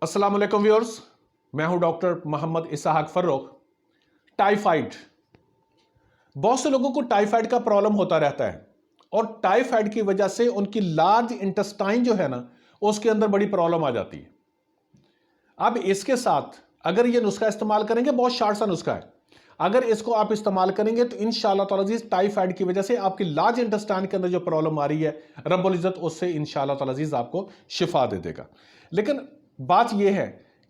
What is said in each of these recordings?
अस्सलाम वालेकुम व्यूअर्स, मैं हूं डॉक्टर मोहम्मद इसहाक फर्रुख। टाइफाइड, बहुत से लोगों को टाइफाइड का प्रॉब्लम होता रहता है और टाइफाइड की वजह से उनकी लार्ज इंटेस्टाइन जो है ना, उसके अंदर बड़ी प्रॉब्लम आ जाती है। अब इसके साथ अगर ये नुस्खा इस्तेमाल करेंगे, बहुत शार्ट सा नुस्खा है, अगर इसको आप इस्तेमाल करेंगे तो इंशाअल्लाह ताला अज़ीज़ टाइफाइड की वजह से आपकी लार्ज इंटेस्टाइन के अंदर जो प्रॉब्लम आ रही है, रब्बुल इज़्ज़त उससे इंशाअल्लाह ताला अज़ीज़ आपको शिफा दे देगा। लेकिन बात यह है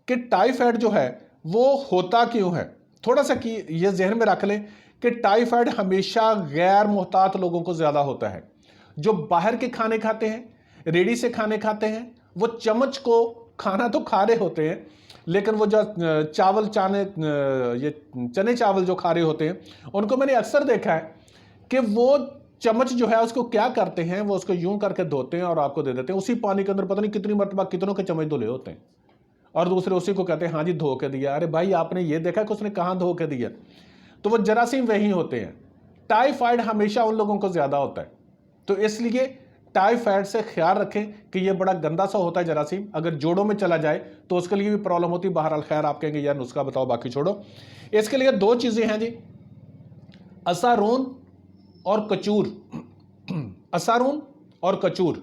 कि टाइफाइड जो है वो होता क्यों है, थोड़ा सा कि ये जहन में रख लें कि टाइफाइड हमेशा गैर मुहतात लोगों को ज़्यादा होता है। जो बाहर के खाने खाते हैं, रेडी से खाने खाते हैं, वो चम्मच को खाना तो खा रहे होते हैं, लेकिन वो जो चावल ये चने चावल जो खा रहे होते हैं, उनको मैंने अक्सर देखा है कि वो चम्मच जो है उसको क्या करते हैं, वो उसको यूं करके धोते हैं और आपको दे देते हैं। उसी पानी के अंदर पता नहीं कितनी मरतबा कितनों के चम्मच धुले होते हैं और दूसरे उसी को कहते हैं हाँ जी धो के दिया। अरे भाई, आपने ये देखा कि उसने कहाँ धो के दिया? तो वो जरासीम वही होते हैं। टाइफाइड हमेशा उन लोगों को ज्यादा होता है, तो इसलिए टाइफाइड से ख्याल रखें कि ये बड़ा गंदा सा होता है जरासीम। अगर जोड़ों में चला जाए तो उसके लिए भी प्रॉब्लम होती है। बहरहाल खैर, आप कहेंगे यार नुस्खा बताओ, बाकी छोड़ो। इसके लिए दो चीजें हैं जी, असारून और कचूर। असारून और कचूर,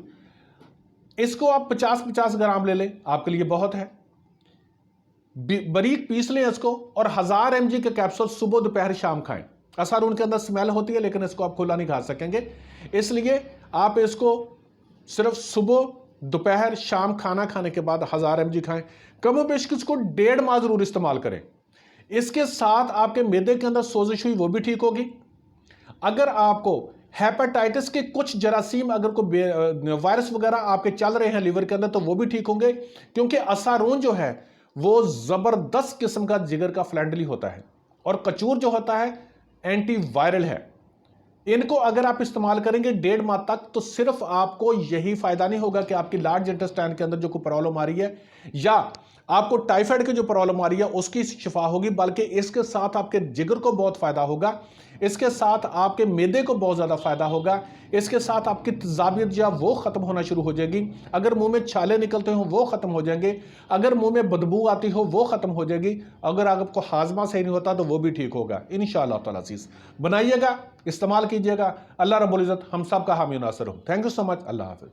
इसको आप 50-50 ग्राम ले लें, आपके लिए बहुत है। बारीक पीस लें इसको और 1000 mg के कैप्सूल सुबह दोपहर शाम खाएं। असारून के अंदर स्मेल होती है, लेकिन इसको आप खुला नहीं खा सकेंगे, इसलिए आप इसको सिर्फ सुबह दोपहर शाम खाना खाने के बाद 1000 mg खाएं। कमो बेश इसको 1.5 माह जरूर इस्तेमाल करें। इसके साथ आपके मैदे के अंदर सोजिश हुई वो भी ठीक होगी। अगर आपको हेपेटाइटिस के कुछ जरासीम, अगर कोई वायरस वगैरह आपके चल रहे हैं लीवर के अंदर, तो वो भी ठीक होंगे, क्योंकि असारून जो है वो जबरदस्त किस्म का जिगर का फ्रेंडली होता है और कचूर जो होता है एंटी वायरल है। इनको अगर आप इस्तेमाल करेंगे 1.5 माह तक, तो सिर्फ आपको यही फायदा नहीं होगा कि आपकी लार्ज इंटेस्टाइन के अंदर जो कोई प्रॉब्लम आ रही है या आपको टाइफाइड की जो प्रॉब्लम आ रही है उसकी शिफा होगी, बल्कि इसके साथ आपके जिगर को बहुत फायदा होगा, इसके साथ आपके मैदे को बहुत ज्यादा फायदा होगा, इसके साथ आपकी तेजाबियत जो वो खत्म होना शुरू हो जाएगी। अगर मुंह में छाले निकलते हो वो खत्म हो जाएंगे, अगर मुंह में बदबू आती हो वो खत्म हो जाएगी, अगर आपको हाजमा सही नहीं होता तो वो भी ठीक होगा इंशाअल्लाह ताला। अज़ीज़ बनाइएगा, इस्तेमाल कीजिएगा। अल्लाह रब्बुल इज़्ज़त हम सब का हामी नासिर हो। Thank you so much. अल्लाह हाफ़िज़।